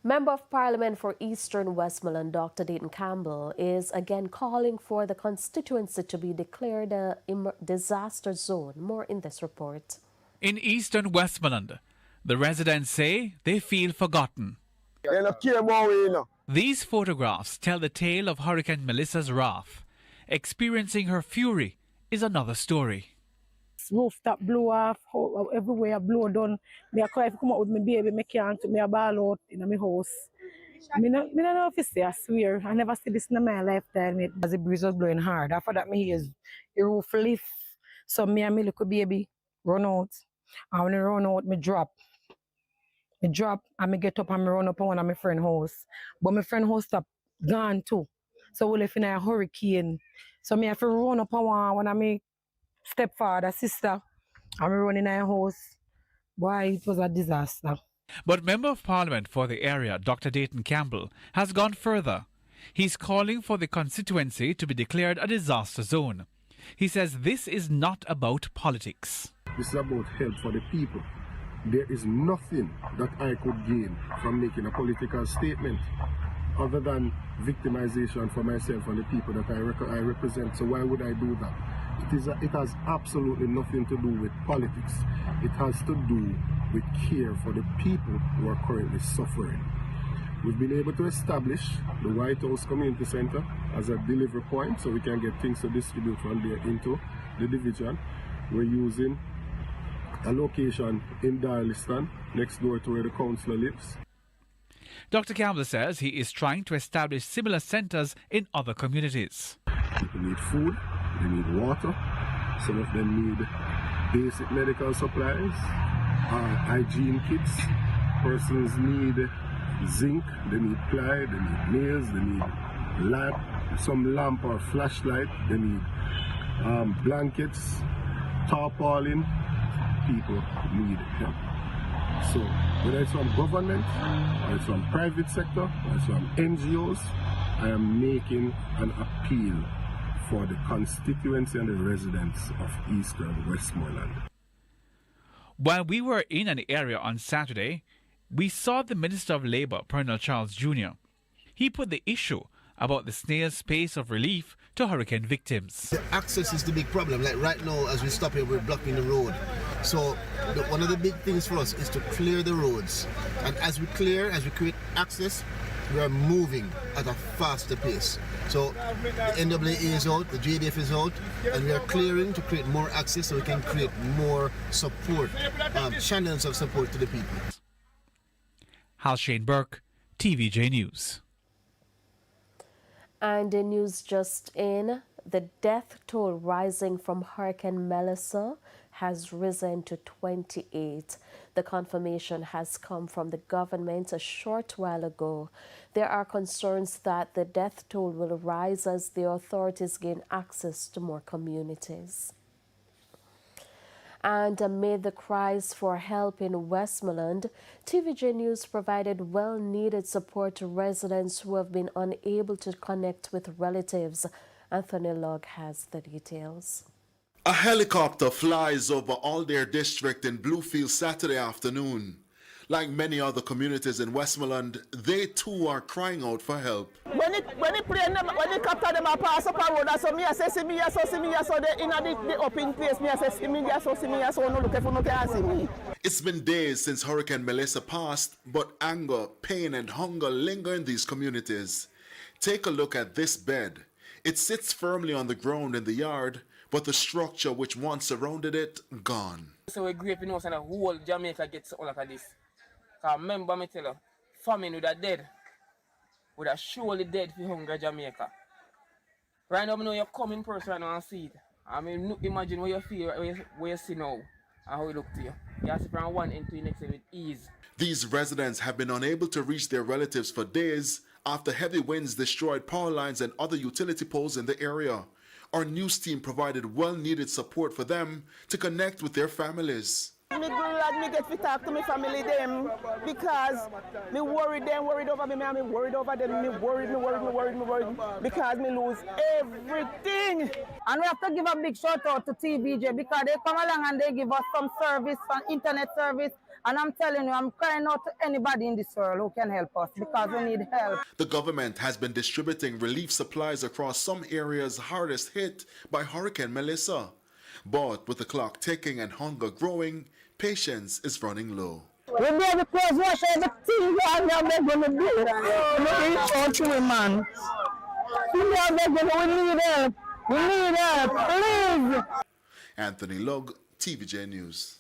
Member of Parliament for Eastern Westmoreland, Dr. Dayton Campbell, is again calling for the constituency to be declared a disaster zone. More in this report. In Eastern Westmoreland, the residents say they feel forgotten. These photographs tell the tale of Hurricane Melissa's wrath. Experiencing her fury is another story. Rooftop blew off, everywhere blew down. Me cry if come out with my baby, me can't, me a ball out in my house. Me don't know if it's I swear. I never see this in my lifetime. As the breeze was blowing hard. After that, me hears the roof lift. So me and my little baby run out. And when I run out, me drop. Me drop and me get up and me run up on one of my friend's house. But my friend's house stop gone too. So we left in a hurricane. So me have to run up on one of my stepfather, sister, and we run in our house. Boy, it was a disaster. But Member of Parliament for the area, Dr. Dayton Campbell, has gone further. He's calling for the constituency to be declared a disaster zone. He says this is not about politics. This is about help for the people. There is nothing that I could gain from making a political statement other than victimization for myself and the people that I represent. So why would I do that? It has absolutely nothing to do with politics. It has to do with care for the people who are currently suffering. We've been able to establish the White House Community Center as a delivery point so we can get things to distribute from there into the division. We're using a location in Darliston, next door to where the councillor lives. Dr. Campbell says he is trying to establish similar centers in other communities. People need food, they need water, some of them need basic medical supplies, hygiene kits, persons need zinc, they need ply, they need nails, they need lamp, some lamp or flashlight, they need blankets, tarpaulin. People need help. So whether it's from government, or it's from private sector, or it's from NGOs, I am making an appeal for the constituency and the residents of Eastern Westmoreland. While we were in an area on Saturday, we saw the Minister of Labour, Colonel Charles Jr. He put the issue about the snail's pace of relief to hurricane victims. The access is the big problem. Like right now, as we stop here, we're blocking the road. So one of the big things for us is to clear the roads. And as we create access, we are moving at a faster pace. So the NWA is out, the JDF is out, and we are clearing to create more access so we can create more support, channels of support to the people. Hal Shane Burke, TVJ News. And the news just in, the death toll rising from Hurricane Melissa has risen to 28. The confirmation has come from the government a short while ago. There are concerns that the death toll will rise as the authorities gain access to more communities. And amid the cries for help in Westmoreland, TVJ News provided well-needed support to residents who have been unable to connect with relatives. Anthony Logg has the details. A helicopter flies over Alder District in Bluefield Saturday afternoon. Like many other communities in Westmoreland, they too are crying out for help. When it capture them pass up a road, so me I say see me so they in the open place, me I say see me so no look if no can see me. It's been days since Hurricane Melissa passed, but anger, pain and hunger linger in these communities. Take a look at this bed. It sits firmly on the ground in the yard, but the structure which once surrounded it, gone. So we grew up in and the whole Jamaica gets all of this. Because remember me tell you, famine would have dead. Would have surely dead for hunger Jamaica. Right now, I know you're coming person right now and see it. I mean, imagine what you feel, what you see now, and how it look to you. You have to from one end to the next with ease. These residents have been unable to reach their relatives for days after heavy winds destroyed power lines and other utility poles in the area. Our news team provided well-needed support for them to connect with their families. Me glad me get to talk to my family them because me worried over me, me worried over them, me worried because me lose everything. And we have to give a big shout out to TVJ because they come along and they give us some service, some internet service, And I'm telling you, I'm crying out to anybody in this world who can help us because we need help. The government has been distributing relief supplies across some areas hardest hit by Hurricane Melissa. But with the clock ticking and hunger growing, patience is running low. We be able to close wash everything we are going to do. We reach out to him, man. We need help. We need help, please. Anthony Lug, TVJ News.